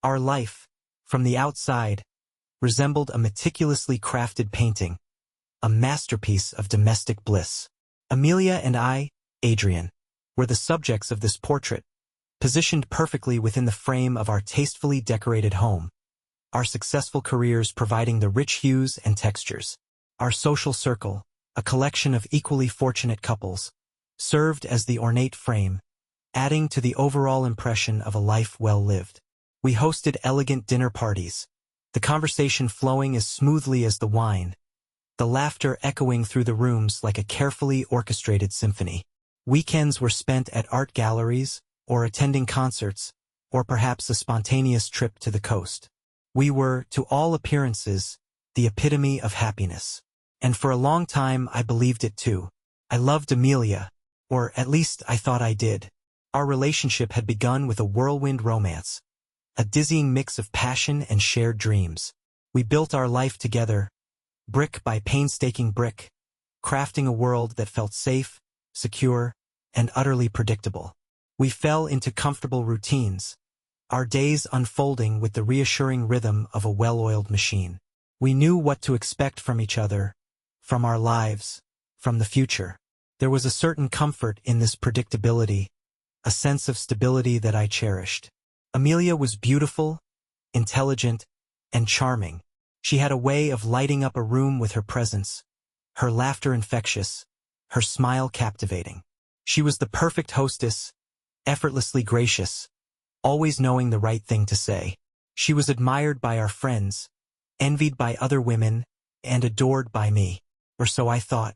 Our life, from the outside, resembled a meticulously crafted painting, a masterpiece of domestic bliss. Amelia and I, Adrian, were the subjects of this portrait, positioned perfectly within the frame of our tastefully decorated home, our successful careers providing the rich hues and textures. Our social circle, a collection of equally fortunate couples, served as the ornate frame, adding to the overall impression of a life well lived. We hosted elegant dinner parties, the conversation flowing as smoothly as the wine, the laughter echoing through the rooms like a carefully orchestrated symphony. Weekends were spent at art galleries, or attending concerts, or perhaps a spontaneous trip to the coast. We were, to all appearances, the epitome of happiness. And for a long time I believed it too. I loved Amelia, or at least I thought I did. Our relationship had begun with a whirlwind romance, a dizzying mix of passion and shared dreams. We built our life together, brick by painstaking brick, crafting a world that felt safe, secure, and utterly predictable. We fell into comfortable routines, our days unfolding with the reassuring rhythm of a well-oiled machine. We knew what to expect from each other, from our lives, from the future. There was a certain comfort in this predictability, a sense of stability that I cherished. Amelia was beautiful, intelligent, and charming. She had a way of lighting up a room with her presence, her laughter infectious, her smile captivating. She was the perfect hostess, effortlessly gracious, always knowing the right thing to say. She was admired by our friends, envied by other women, and adored by me, or so I thought.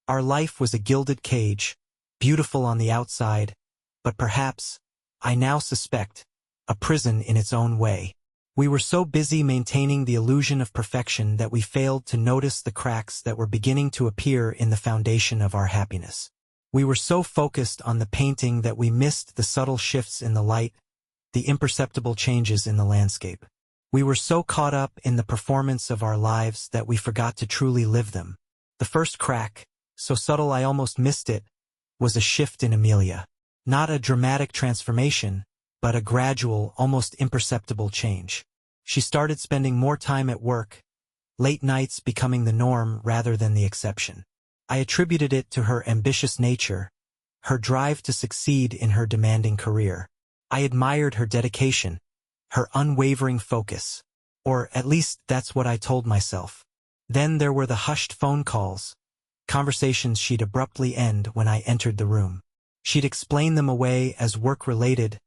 Our life was a gilded cage, beautiful on the outside, but perhaps, I now suspect, a prison in its own way. We were so busy maintaining the illusion of perfection that we failed to notice the cracks that were beginning to appear in the foundation of our happiness. We were so focused on the painting that we missed the subtle shifts in the light, the imperceptible changes in the landscape. We were so caught up in the performance of our lives that we forgot to truly live them. The first crack, so subtle I almost missed it, was a shift in Amelia. Not a dramatic transformation, but a gradual, almost imperceptible change. She started spending more time at work, late nights becoming the norm rather than the exception. I attributed it to her ambitious nature, her drive to succeed in her demanding career. I admired her dedication, her unwavering focus. Or at least that's what I told myself. Then there were the hushed phone calls, conversations she'd abruptly end when I entered the room. She'd explain them away as work-related,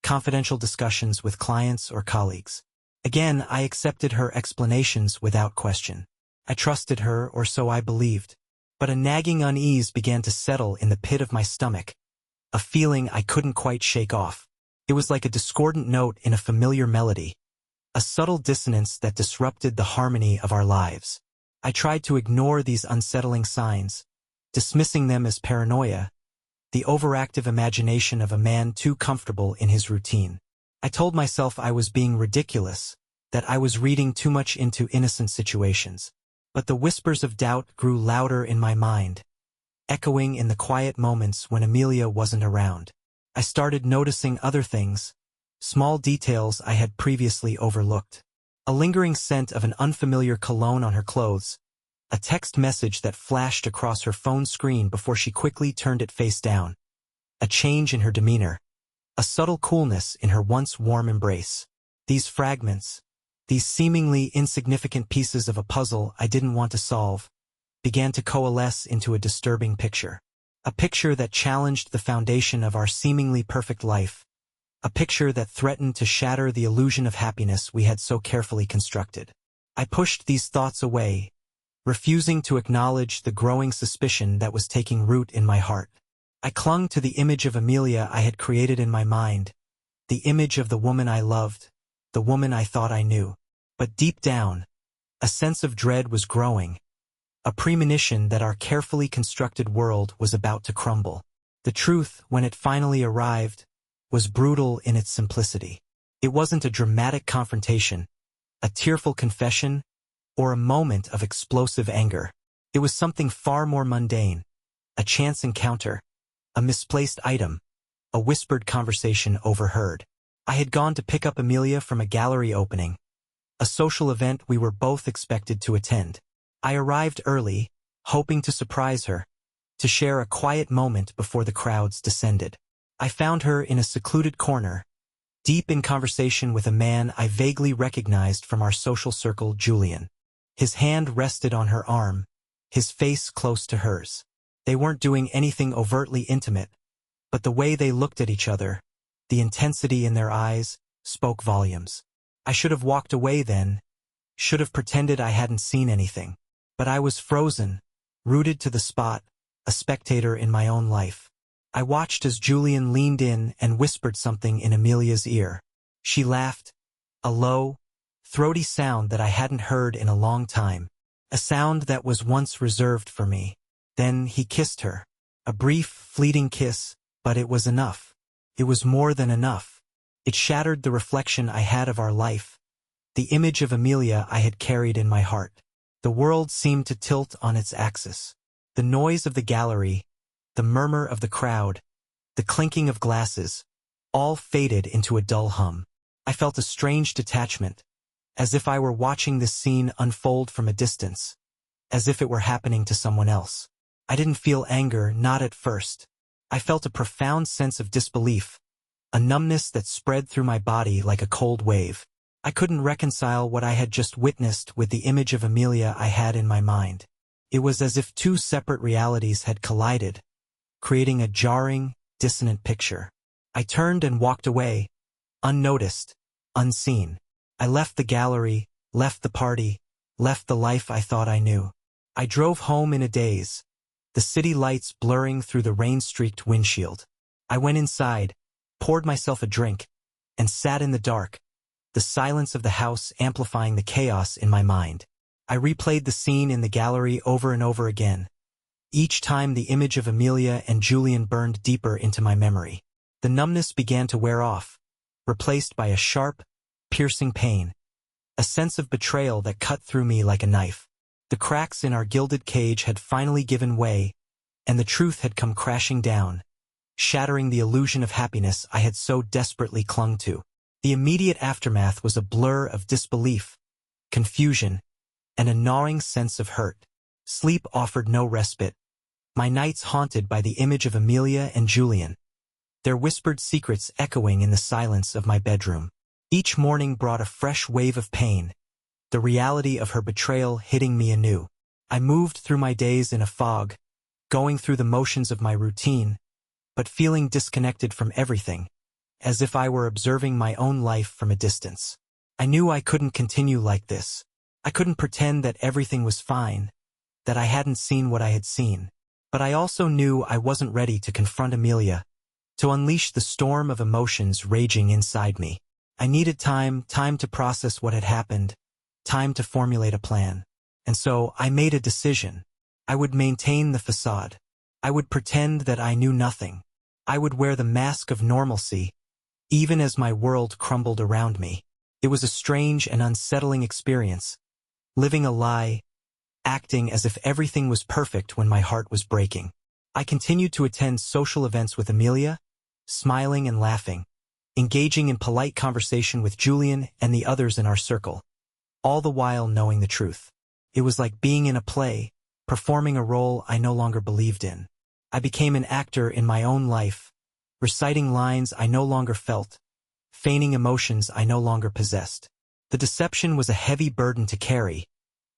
confidential discussions with clients or colleagues. Again, I accepted her explanations without question. I trusted her, or so I believed. But a nagging unease began to settle in the pit of my stomach, a feeling I couldn't quite shake off. It was like a discordant note in a familiar melody, a subtle dissonance that disrupted the harmony of our lives. I tried to ignore these unsettling signs, dismissing them as paranoia, the overactive imagination of a man too comfortable in his routine. I told myself I was being ridiculous, that I was reading too much into innocent situations. But the whispers of doubt grew louder in my mind, echoing in the quiet moments when Amelia wasn't around. I started noticing other things, small details I had previously overlooked. A lingering scent of an unfamiliar cologne on her clothes, a text message that flashed across her phone screen before she quickly turned it face down, a change in her demeanor, a subtle coolness in her once warm embrace. These fragments, these seemingly insignificant pieces of a puzzle I didn't want to solve, began to coalesce into a disturbing picture. A picture that challenged the foundation of our seemingly perfect life. A picture that threatened to shatter the illusion of happiness we had so carefully constructed. I pushed these thoughts away, refusing to acknowledge the growing suspicion that was taking root in my heart. I clung to the image of Amelia I had created in my mind, the image of the woman I loved, the woman I thought I knew. But deep down, a sense of dread was growing, a premonition that our carefully constructed world was about to crumble. The truth, when it finally arrived, was brutal in its simplicity. It wasn't a dramatic confrontation, a tearful confession, or a moment of explosive anger. It was something far more mundane, a chance encounter, a misplaced item, a whispered conversation overheard. I had gone to pick up Amelia from a gallery opening, a social event we were both expected to attend. I arrived early, hoping to surprise her, to share a quiet moment before the crowds descended. I found her in a secluded corner, deep in conversation with a man I vaguely recognized from our social circle, Julian. His hand rested on her arm, his face close to hers. They weren't doing anything overtly intimate, but the way they looked at each other, the intensity in their eyes, spoke volumes. I should have walked away then, should have pretended I hadn't seen anything. But I was frozen, rooted to the spot, a spectator in my own life. I watched as Julian leaned in and whispered something in Amelia's ear. She laughed, a low, throaty sound that I hadn't heard in a long time, a sound that was once reserved for me. Then he kissed her. A brief, fleeting kiss, but it was enough. It was more than enough. It shattered the reflection I had of our life, the image of Amelia I had carried in my heart. The world seemed to tilt on its axis. The noise of the gallery, the murmur of the crowd, the clinking of glasses, all faded into a dull hum. I felt a strange detachment, as if I were watching this scene unfold from a distance, as if it were happening to someone else. I didn't feel anger, not at first. I felt a profound sense of disbelief, a numbness that spread through my body like a cold wave. I couldn't reconcile what I had just witnessed with the image of Amelia I had in my mind. It was as if two separate realities had collided, creating a jarring, dissonant picture. I turned and walked away, unnoticed, unseen. I left the gallery, left the party, left the life I thought I knew. I drove home in a daze, the city lights blurring through the rain-streaked windshield. I went inside, poured myself a drink, and sat in the dark, the silence of the house amplifying the chaos in my mind. I replayed the scene in the gallery over and over again. Each time the image of Amelia and Julian burned deeper into my memory. The numbness began to wear off, replaced by a sharp, piercing pain, a sense of betrayal that cut through me like a knife. The cracks in our gilded cage had finally given way, and the truth had come crashing down, shattering the illusion of happiness I had so desperately clung to. The immediate aftermath was a blur of disbelief, confusion, and a gnawing sense of hurt. Sleep offered no respite, my nights haunted by the image of Amelia and Julian, their whispered secrets echoing in the silence of my bedroom. Each morning brought a fresh wave of pain, the reality of her betrayal hitting me anew. I moved through my days in a fog, going through the motions of my routine, but feeling disconnected from everything, as if I were observing my own life from a distance. I knew I couldn't continue like this. I couldn't pretend that everything was fine, that I hadn't seen what I had seen. But I also knew I wasn't ready to confront Amelia, to unleash the storm of emotions raging inside me. I needed time to process what had happened, time to formulate a plan. And so I made a decision. I would maintain the facade. I would pretend that I knew nothing. I would wear the mask of normalcy, even as my world crumbled around me. It was a strange and unsettling experience, living a lie, acting as if everything was perfect when my heart was breaking. I continued to attend social events with Amelia, smiling and laughing, engaging in polite conversation with Julian and the others in our circle, all the while knowing the truth. It was like being in a play, performing a role I no longer believed in. I became an actor in my own life, reciting lines I no longer felt, feigning emotions I no longer possessed. The deception was a heavy burden to carry,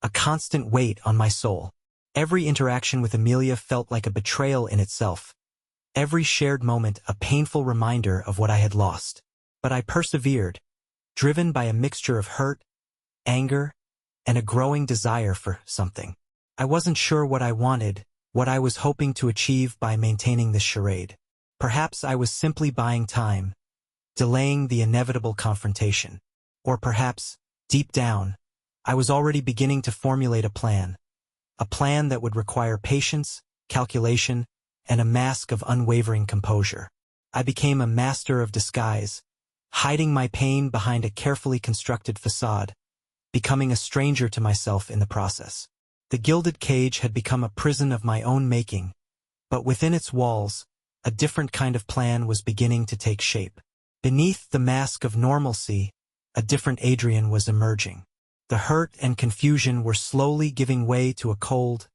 a constant weight on my soul. Every interaction with Amelia felt like a betrayal in itself. Every shared moment a painful reminder of what I had lost. But I persevered, driven by a mixture of hurt, anger, and a growing desire for something. I wasn't sure what I wanted, what I was hoping to achieve by maintaining this charade. Perhaps I was simply buying time, delaying the inevitable confrontation. Or perhaps, deep down, I was already beginning to formulate a plan that would require patience, calculation, and a mask of unwavering composure. I became a master of disguise, hiding my pain behind a carefully constructed facade, becoming a stranger to myself in the process. The gilded cage had become a prison of my own making, but within its walls, a different kind of plan was beginning to take shape. Beneath the mask of normalcy, a different Adrian was emerging. The hurt and confusion were slowly giving way to a cold,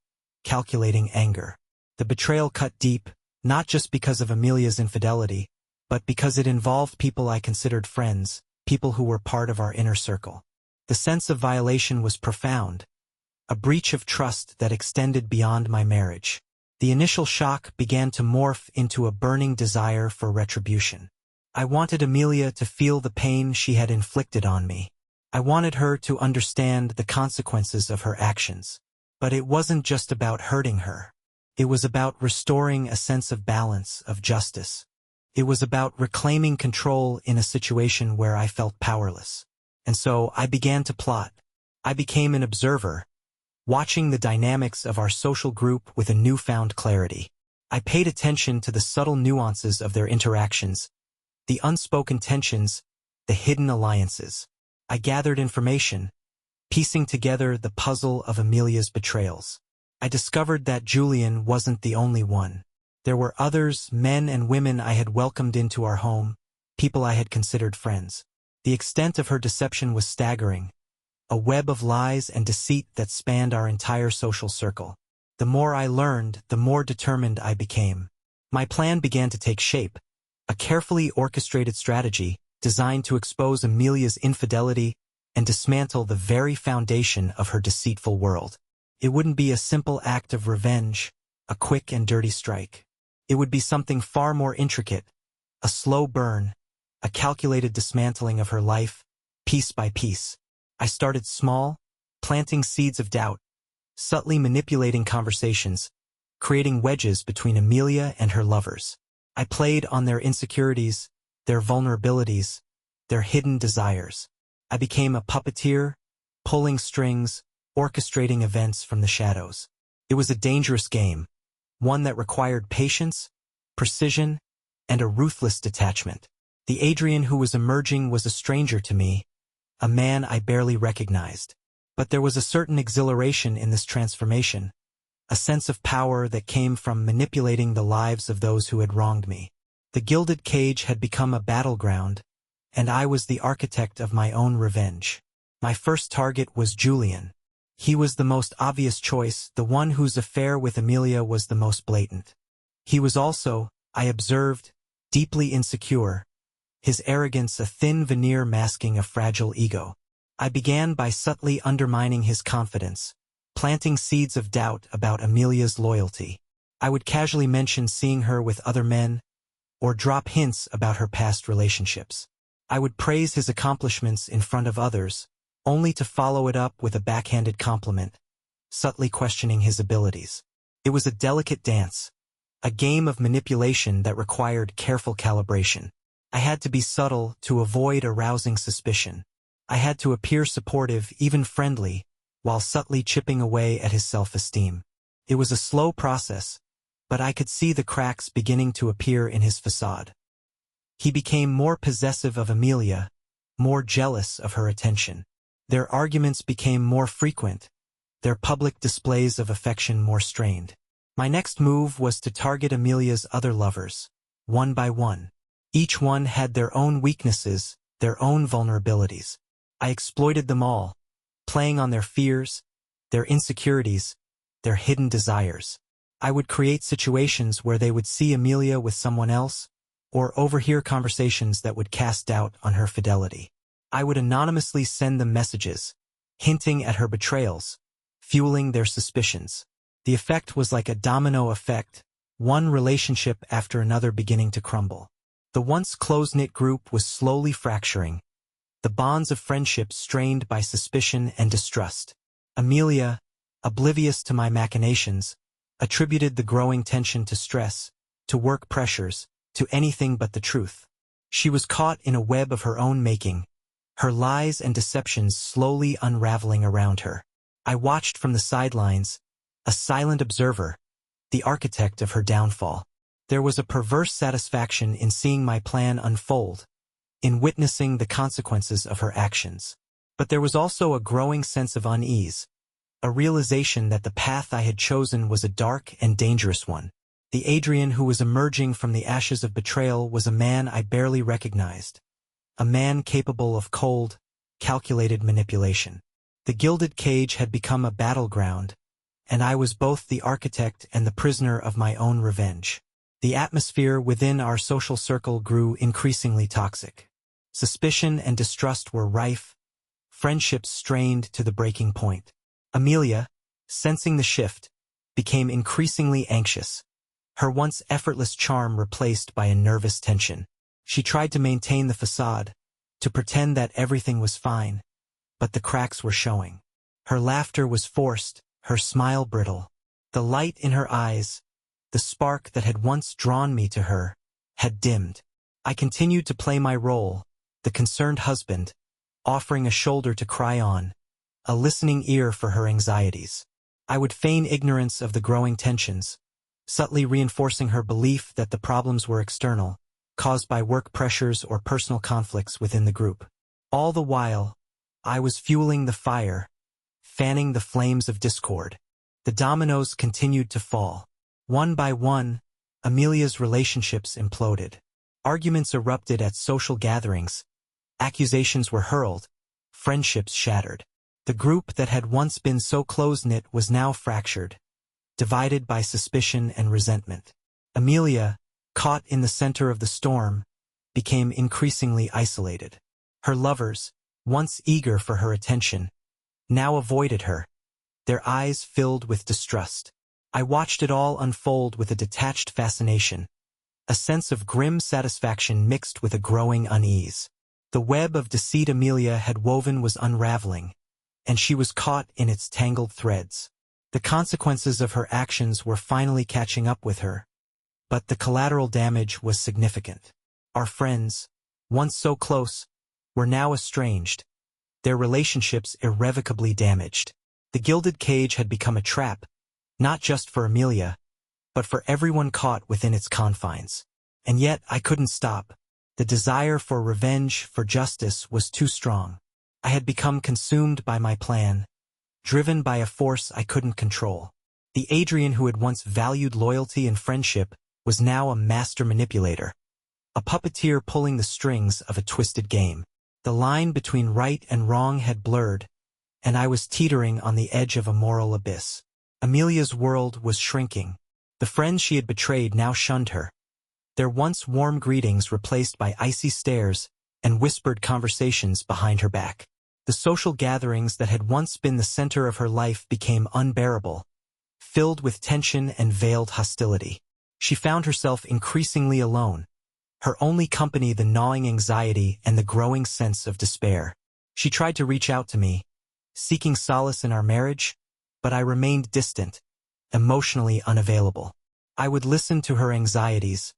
calculating anger. The betrayal cut deep, not just because of Amelia's infidelity, but because it involved people I considered friends, people who were part of our inner circle. The sense of violation was profound, a breach of trust that extended beyond my marriage. The initial shock began to morph into a burning desire for retribution. I wanted Amelia to feel the pain she had inflicted on me. I wanted her to understand the consequences of her actions. But it wasn't just about hurting her. It was about restoring a sense of balance, of justice. It was about reclaiming control in a situation where I felt powerless. And so I began to plot. I became an observer, watching the dynamics of our social group with a newfound clarity. I paid attention to the subtle nuances of their interactions, the unspoken tensions, the hidden alliances. I gathered information, piecing together the puzzle of Amelia's betrayals. I discovered that Julian wasn't the only one. There were others, men and women I had welcomed into our home, people I had considered friends. The extent of her deception was staggering, a web of lies and deceit that spanned our entire social circle. The more I learned, the more determined I became. My plan began to take shape, a carefully orchestrated strategy designed to expose Amelia's infidelity and dismantle the very foundation of her deceitful world. It wouldn't be a simple act of revenge, a quick and dirty strike. It would be something far more intricate, a slow burn, a calculated dismantling of her life, piece by piece. I started small, planting seeds of doubt, subtly manipulating conversations, creating wedges between Amelia and her lovers. I played on their insecurities, their vulnerabilities, their hidden desires. I became a puppeteer, pulling strings, orchestrating events from the shadows. It was a dangerous game, one that required patience, precision, and a ruthless detachment. The Adrian who was emerging was a stranger to me, a man I barely recognized. But there was a certain exhilaration in this transformation, a sense of power that came from manipulating the lives of those who had wronged me. The gilded cage had become a battleground, and I was the architect of my own revenge. My first target was Julian. He was the most obvious choice, the one whose affair with Amelia was the most blatant. He was also, I observed, deeply insecure, his arrogance a thin veneer masking a fragile ego. I began by subtly undermining his confidence, planting seeds of doubt about Amelia's loyalty. I would casually mention seeing her with other men, or drop hints about her past relationships. I would praise his accomplishments in front of others, only to follow it up with a backhanded compliment, subtly questioning his abilities. It was a delicate dance, a game of manipulation that required careful calibration. I had to be subtle to avoid arousing suspicion. I had to appear supportive, even friendly, while subtly chipping away at his self-esteem. It was a slow process, but I could see the cracks beginning to appear in his facade. He became more possessive of Amelia, more jealous of her attention. Their arguments became more frequent, their public displays of affection more strained. My next move was to target Amelia's other lovers, one by one. Each one had their own weaknesses, their own vulnerabilities. I exploited them all, playing on their fears, their insecurities, their hidden desires. I would create situations where they would see Amelia with someone else, or overhear conversations that would cast doubt on her fidelity. I would anonymously send them messages, hinting at her betrayals, fueling their suspicions. The effect was like a domino effect, one relationship after another beginning to crumble. The once close-knit group was slowly fracturing, the bonds of friendship strained by suspicion and distrust. Amelia, oblivious to my machinations, attributed the growing tension to stress, to work pressures, to anything but the truth. She was caught in a web of her own making, her lies and deceptions slowly unraveling around her. I watched from the sidelines, a silent observer, the architect of her downfall. There was a perverse satisfaction in seeing my plan unfold, in witnessing the consequences of her actions. But there was also a growing sense of unease, a realization that the path I had chosen was a dark and dangerous one. The Adrian who was emerging from the ashes of betrayal was a man I barely recognized. A man capable of cold, calculated manipulation. The gilded cage had become a battleground, and I was both the architect and the prisoner of my own revenge. The atmosphere within our social circle grew increasingly toxic. Suspicion and distrust were rife, friendships strained to the breaking point. Amelia, sensing the shift, became increasingly anxious, her once effortless charm replaced by a nervous tension. She tried to maintain the facade, to pretend that everything was fine, but the cracks were showing. Her laughter was forced, her smile brittle. The light in her eyes, the spark that had once drawn me to her, had dimmed. I continued to play my role, the concerned husband, offering a shoulder to cry on, a listening ear for her anxieties. I would feign ignorance of the growing tensions, subtly reinforcing her belief that the problems were external, caused by work pressures or personal conflicts within the group. All the while, I was fueling the fire, fanning the flames of discord. The dominoes continued to fall. One by one, Amelia's relationships imploded. Arguments erupted at social gatherings, accusations were hurled, friendships shattered. The group that had once been so close-knit was now fractured, divided by suspicion and resentment. Amelia, caught in the center of the storm, became increasingly isolated. Her lovers, once eager for her attention, now avoided her, their eyes filled with distrust. I watched it all unfold with a detached fascination, a sense of grim satisfaction mixed with a growing unease. The web of deceit Amelia had woven was unraveling, and she was caught in its tangled threads. The consequences of her actions were finally catching up with her, but the collateral damage was significant. Our friends, once so close, were now estranged, their relationships irrevocably damaged. The gilded cage had become a trap, not just for Amelia, but for everyone caught within its confines. And yet I couldn't stop. The desire for revenge, for justice, was too strong. I had become consumed by my plan, driven by a force I couldn't control. The Adrian who had once valued loyalty and friendship was now a master manipulator, a puppeteer pulling the strings of a twisted game. The line between right and wrong had blurred, and I was teetering on the edge of a moral abyss. Amelia's world was shrinking. The friends she had betrayed now shunned her, their once warm greetings replaced by icy stares and whispered conversations behind her back. The social gatherings that had once been the center of her life became unbearable, filled with tension and veiled hostility. She found herself increasingly alone, her only company the gnawing anxiety and the growing sense of despair. She tried to reach out to me, seeking solace in our marriage, but I remained distant, emotionally unavailable. I would listen to her anxieties,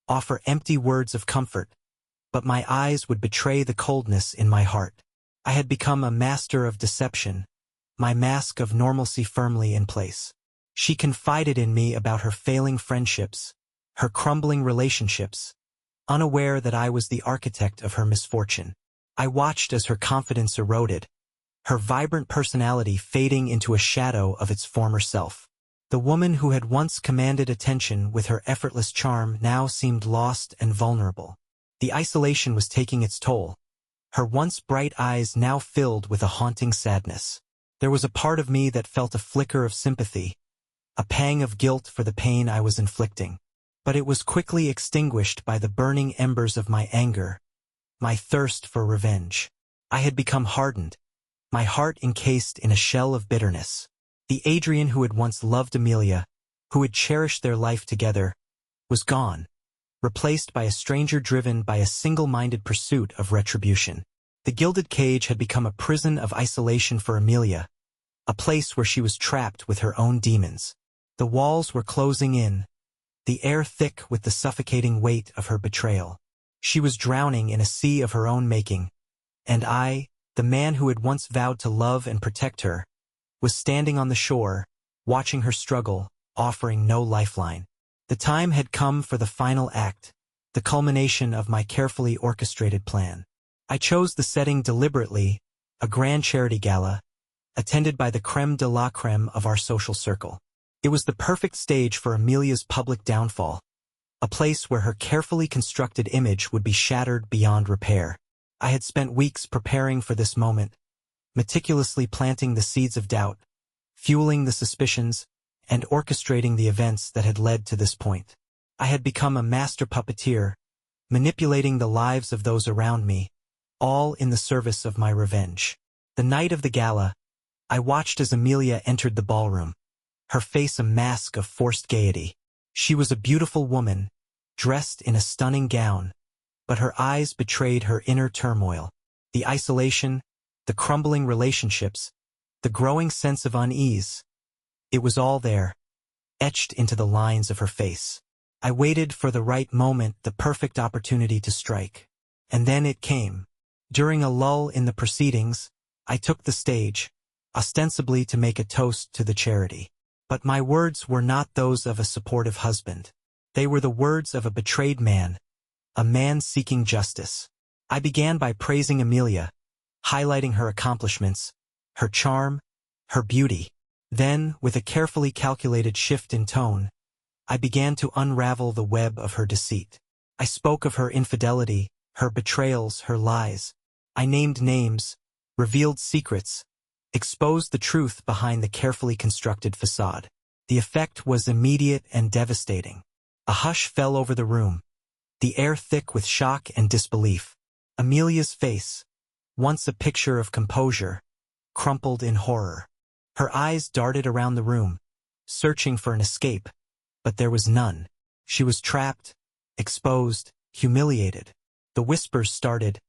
offer empty words of comfort, but my eyes would betray the coldness in my heart. I had become a master of deception, my mask of normalcy firmly in place. She confided in me about her failing friendships, her crumbling relationships, unaware that I was the architect of her misfortune. I watched as her confidence eroded, her vibrant personality fading into a shadow of its former self. The woman who had once commanded attention with her effortless charm now seemed lost and vulnerable. The isolation was taking its toll, her once bright eyes now filled with a haunting sadness. There was a part of me that felt a flicker of sympathy, a pang of guilt for the pain I was inflicting. But it was quickly extinguished by the burning embers of my anger, my thirst for revenge. I had become hardened, my heart encased in a shell of bitterness. The Adrian who had once loved Amelia, who had cherished their life together, was gone, replaced by a stranger driven by a single-minded pursuit of retribution. The gilded cage had become a prison of isolation for Amelia, a place where she was trapped with her own demons. The walls were closing in, the air thick with the suffocating weight of her betrayal. She was drowning in a sea of her own making, and I, the man who had once vowed to love and protect her, was standing on the shore, watching her struggle, offering no lifeline. The time had come for the final act, the culmination of my carefully orchestrated plan. I chose the setting deliberately, a grand charity gala, attended by the crème de la crème of our social circle. It was the perfect stage for Amelia's public downfall, a place where her carefully constructed image would be shattered beyond repair. I had spent weeks preparing for this moment, meticulously planting the seeds of doubt, fueling the suspicions, and orchestrating the events that had led to this point. I had become a master puppeteer, manipulating the lives of those around me, all in the service of my revenge. The night of the gala, I watched as Amelia entered the ballroom, her face a mask of forced gaiety. She was a beautiful woman, dressed in a stunning gown, but her eyes betrayed her inner turmoil. The isolation, the crumbling relationships, the growing sense of unease. It was all there, etched into the lines of her face. I waited for the right moment, the perfect opportunity to strike. And then it came. During a lull in the proceedings, I took the stage, ostensibly to make a toast to the charity. But my words were not those of a supportive husband. They were the words of a betrayed man, a man seeking justice. I began by praising Amelia, highlighting her accomplishments, her charm, her beauty. Then, with a carefully calculated shift in tone, I began to unravel the web of her deceit. I spoke of her infidelity, her betrayals, her lies. I named names, revealed secrets, exposed the truth behind the carefully constructed facade. The effect was immediate and devastating. A hush fell over the room, the air thick with shock and disbelief. Amelia's face, once a picture of composure, crumpled in horror. Her eyes darted around the room, searching for an escape, but there was none. She was trapped, exposed, humiliated. The whispers started,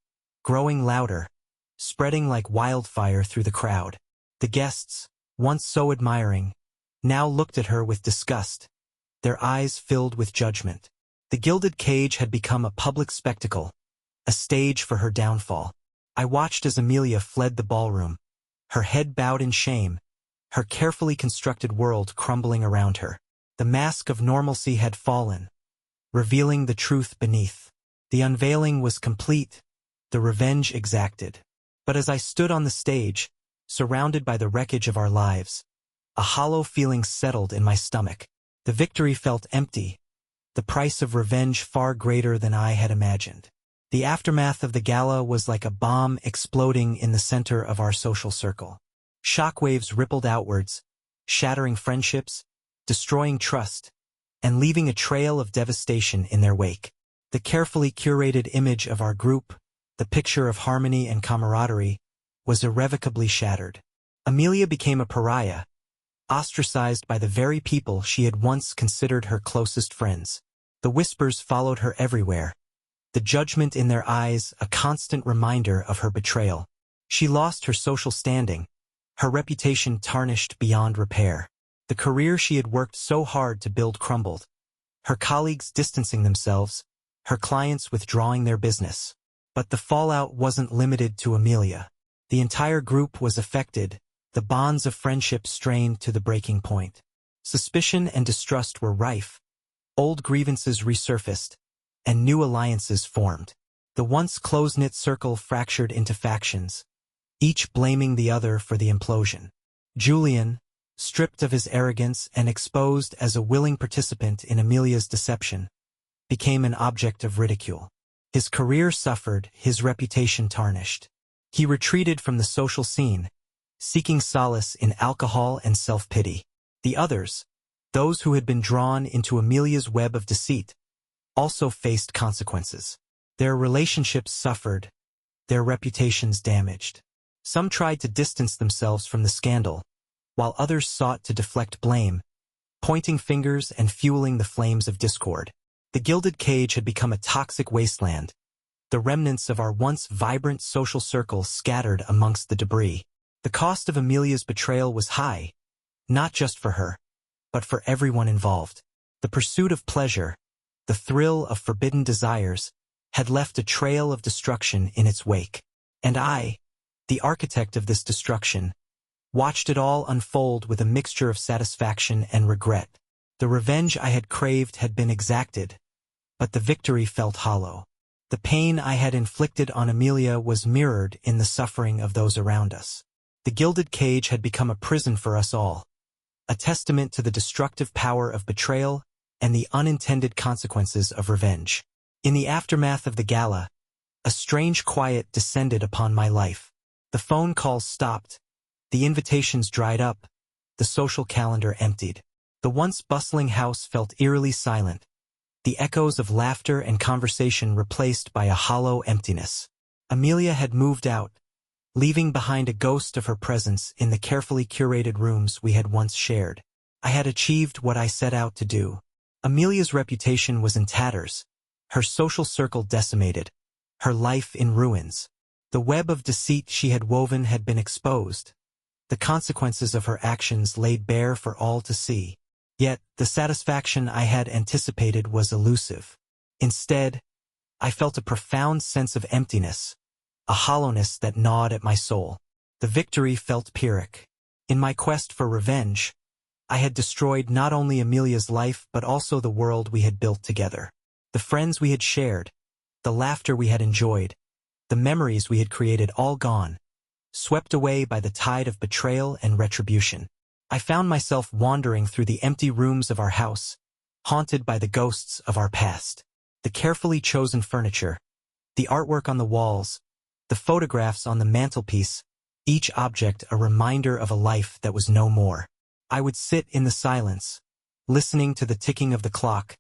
growing louder, spreading like wildfire through the crowd. The guests, once so admiring, now looked at her with disgust, their eyes filled with judgment. The gilded cage had become a public spectacle, a stage for her downfall. I watched as Amelia fled the ballroom, her head bowed in shame, her carefully constructed world crumbling around her. The mask of normalcy had fallen, revealing the truth beneath. The unveiling was complete, the revenge exacted. But as I stood on the stage, surrounded by the wreckage of our lives, a hollow feeling settled in my stomach. The victory felt empty, the price of revenge far greater than I had imagined. The aftermath of the gala was like a bomb exploding in the center of our social circle. Shockwaves rippled outwards, shattering friendships, destroying trust, and leaving a trail of devastation in their wake. The carefully curated image of our group, the picture of harmony and camaraderie, was irrevocably shattered. Amelia became a pariah, ostracized by the very people she had once considered her closest friends. The whispers followed her everywhere, the judgment in their eyes a constant reminder of her betrayal. She lost her social standing, her reputation tarnished beyond repair. The career she had worked so hard to build crumbled, her colleagues distancing themselves, her clients withdrawing their business. But the fallout wasn't limited to Amelia. The entire group was affected, the bonds of friendship strained to the breaking point. Suspicion and distrust were rife, old grievances resurfaced, and new alliances formed. The once close-knit circle fractured into factions, each blaming the other for the implosion. Julian, stripped of his arrogance and exposed as a willing participant in Amelia's deception, became an object of ridicule. His career suffered, his reputation tarnished. He retreated from the social scene, seeking solace in alcohol and self-pity. The others, those who had been drawn into Amelia's web of deceit, also faced consequences. Their relationships suffered, their reputations damaged. Some tried to distance themselves from the scandal, while others sought to deflect blame, pointing fingers and fueling the flames of discord. The gilded cage had become a toxic wasteland, the remnants of our once vibrant social circle scattered amongst the debris. The cost of Amelia's betrayal was high, not just for her, but for everyone involved. The pursuit of pleasure, the thrill of forbidden desires, had left a trail of destruction in its wake. And I, the architect of this destruction, watched it all unfold with a mixture of satisfaction and regret. The revenge I had craved had been exacted, but the victory felt hollow. The pain I had inflicted on Amelia was mirrored in the suffering of those around us. The gilded cage had become a prison for us all, a testament to the destructive power of betrayal and the unintended consequences of revenge. In the aftermath of the gala, a strange quiet descended upon my life. The phone calls stopped, the invitations dried up, the social calendar emptied. The once bustling house felt eerily silent, the echoes of laughter and conversation replaced by a hollow emptiness. Amelia had moved out, leaving behind a ghost of her presence in the carefully curated rooms we had once shared. I had achieved what I set out to do. Amelia's reputation was in tatters, her social circle decimated, her life in ruins. The web of deceit she had woven had been exposed, the consequences of her actions laid bare for all to see. Yet, the satisfaction I had anticipated was elusive. Instead, I felt a profound sense of emptiness, a hollowness that gnawed at my soul. The victory felt Pyrrhic. In my quest for revenge, I had destroyed not only Amelia's life but also the world we had built together. The friends we had shared, the laughter we had enjoyed, the memories we had created all gone, swept away by the tide of betrayal and retribution. I found myself wandering through the empty rooms of our house, haunted by the ghosts of our past. The carefully chosen furniture, the artwork on the walls, the photographs on the mantelpiece, each object a reminder of a life that was no more. I would sit in the silence, listening to the ticking of the clock,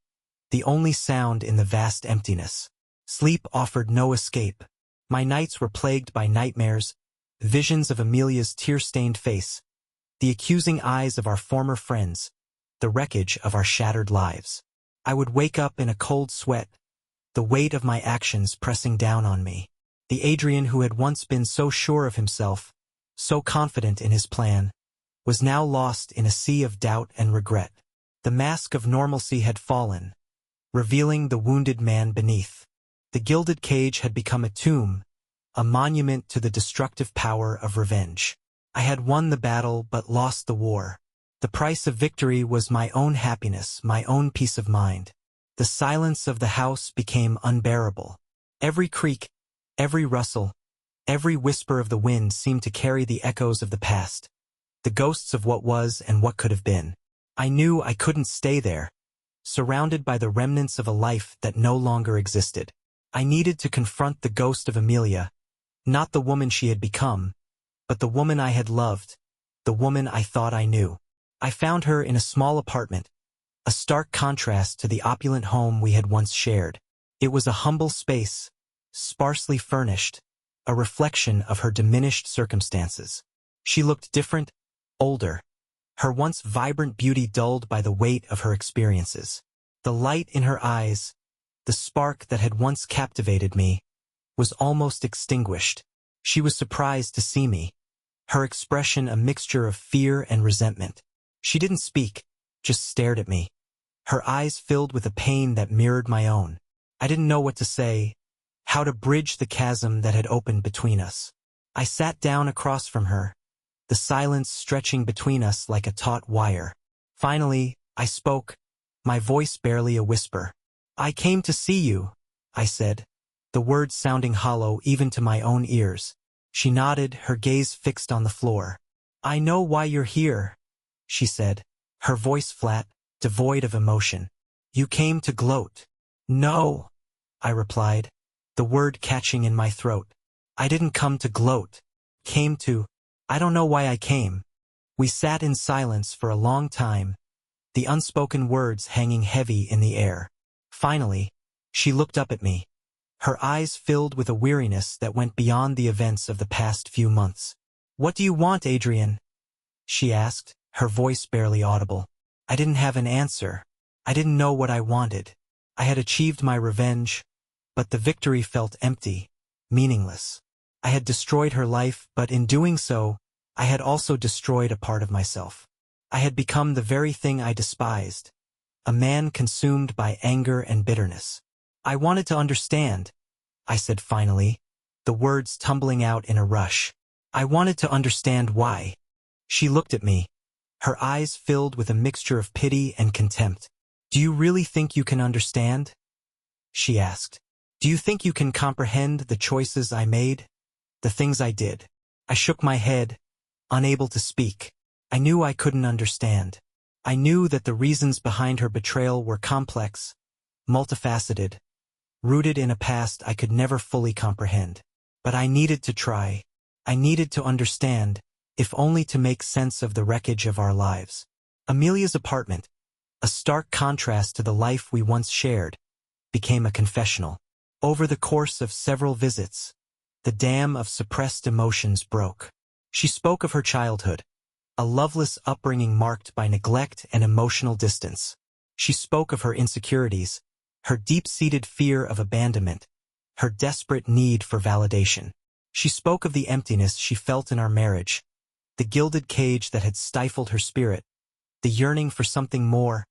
the only sound in the vast emptiness. Sleep offered no escape. My nights were plagued by nightmares, visions of Amelia's tear-stained face, the accusing eyes of our former friends, the wreckage of our shattered lives. I would wake up in a cold sweat, the weight of my actions pressing down on me. The Adrian who had once been so sure of himself, so confident in his plan, was now lost in a sea of doubt and regret. The mask of normalcy had fallen, revealing the wounded man beneath. The gilded cage had become a tomb, a monument to the destructive power of revenge. I had won the battle but lost the war. The price of victory was my own happiness, my own peace of mind. The silence of the house became unbearable. Every creak, every rustle, every whisper of the wind seemed to carry the echoes of the past, the ghosts of what was and what could have been. I knew I couldn't stay there, surrounded by the remnants of a life that no longer existed. I needed to confront the ghost of Amelia, not the woman she had become, but the woman I had loved, the woman I thought I knew. I found her in a small apartment, a stark contrast to the opulent home we had once shared. It was a humble space, sparsely furnished, a reflection of her diminished circumstances. She looked different, older, her once vibrant beauty dulled by the weight of her experiences. The light in her eyes, the spark that had once captivated me, was almost extinguished. She was surprised to see me, her expression a mixture of fear and resentment. She didn't speak, just stared at me, her eyes filled with a pain that mirrored my own. I didn't know what to say, how to bridge the chasm that had opened between us. I sat down across from her, the silence stretching between us like a taut wire. Finally, I spoke, my voice barely a whisper. "I came to see you," I said, the words sounding hollow even to my own ears. She nodded, her gaze fixed on the floor. "I know why you're here," she said, her voice flat, devoid of emotion. "You came to gloat." "No," I replied, the word catching in my throat. "I didn't come to gloat. Came to... I don't know why I came." We sat in silence for a long time, the unspoken words hanging heavy in the air. Finally, she looked up at me, her eyes filled with a weariness that went beyond the events of the past few months. "What do you want, Adrian?" she asked, her voice barely audible. I didn't have an answer. I didn't know what I wanted. I had achieved my revenge, but the victory felt empty, meaningless. I had destroyed her life, but in doing so, I had also destroyed a part of myself. I had become the very thing I despised, a man consumed by anger and bitterness. "I wanted to understand," I said finally, the words tumbling out in a rush. "I wanted to understand why." She looked at me, her eyes filled with a mixture of pity and contempt. "Do you really think you can understand?" she asked. "Do you think you can comprehend the choices I made, the things I did?" I shook my head, unable to speak. I knew I couldn't understand. I knew that the reasons behind her betrayal were complex, multifaceted, rooted in a past I could never fully comprehend. But I needed to try. I needed to understand, if only to make sense of the wreckage of our lives. Amelia's apartment, a stark contrast to the life we once shared, became a confessional. Over the course of several visits, the dam of suppressed emotions broke. She spoke of her childhood, a loveless upbringing marked by neglect and emotional distance. She spoke of her insecurities, her deep-seated fear of abandonment, her desperate need for validation. She spoke of the emptiness she felt in our marriage, the gilded cage that had stifled her spirit, the yearning for something more,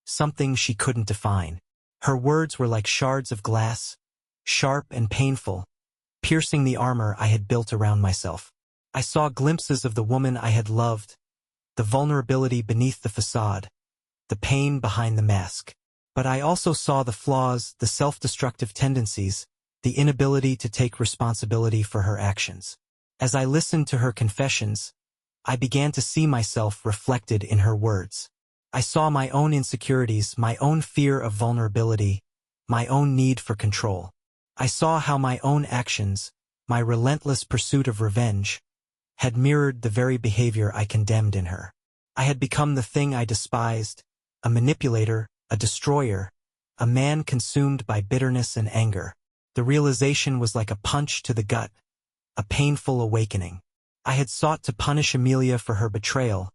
something she couldn't define. Her words were like shards of glass, sharp and painful, piercing the armor I had built around myself. I saw glimpses of the woman I had loved, the vulnerability beneath the facade, the pain behind the mask. But I also saw the flaws, the self-destructive tendencies, the inability to take responsibility for her actions. As I listened to her confessions, I began to see myself reflected in her words. I saw my own insecurities, my own fear of vulnerability, my own need for control. I saw how my own actions, my relentless pursuit of revenge, had mirrored the very behavior I condemned in her. I had become the thing I despised, a manipulator, a destroyer, a man consumed by bitterness and anger. The realization was like a punch to the gut, a painful awakening. I had sought to punish Amelia for her betrayal,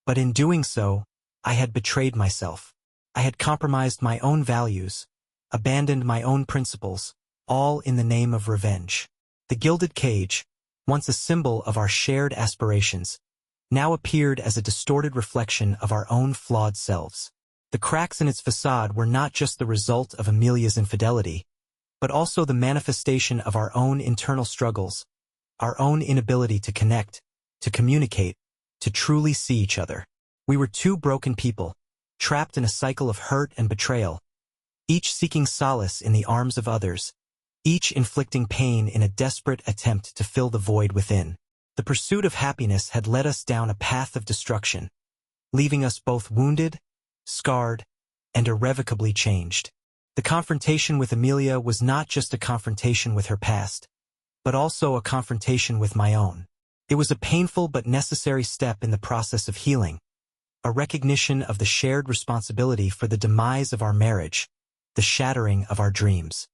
but in doing so, I had betrayed myself. I had compromised my own values, abandoned my own principles, all in the name of revenge. The gilded cage, once a symbol of our shared aspirations, now appeared as a distorted reflection of our own flawed selves. The cracks in its facade were not just the result of Amelia's infidelity, but also the manifestation of our own internal struggles, our own inability to connect, to communicate, to truly see each other. We were two broken people, trapped in a cycle of hurt and betrayal, each seeking solace in the arms of others, each inflicting pain in a desperate attempt to fill the void within. The pursuit of happiness had led us down a path of destruction, leaving us both wounded, scarred, and irrevocably changed. The confrontation with Amelia was not just a confrontation with her past, but also a confrontation with my own. It was a painful but necessary step in the process of healing, a recognition of the shared responsibility for the demise of our marriage, the shattering of our dreams.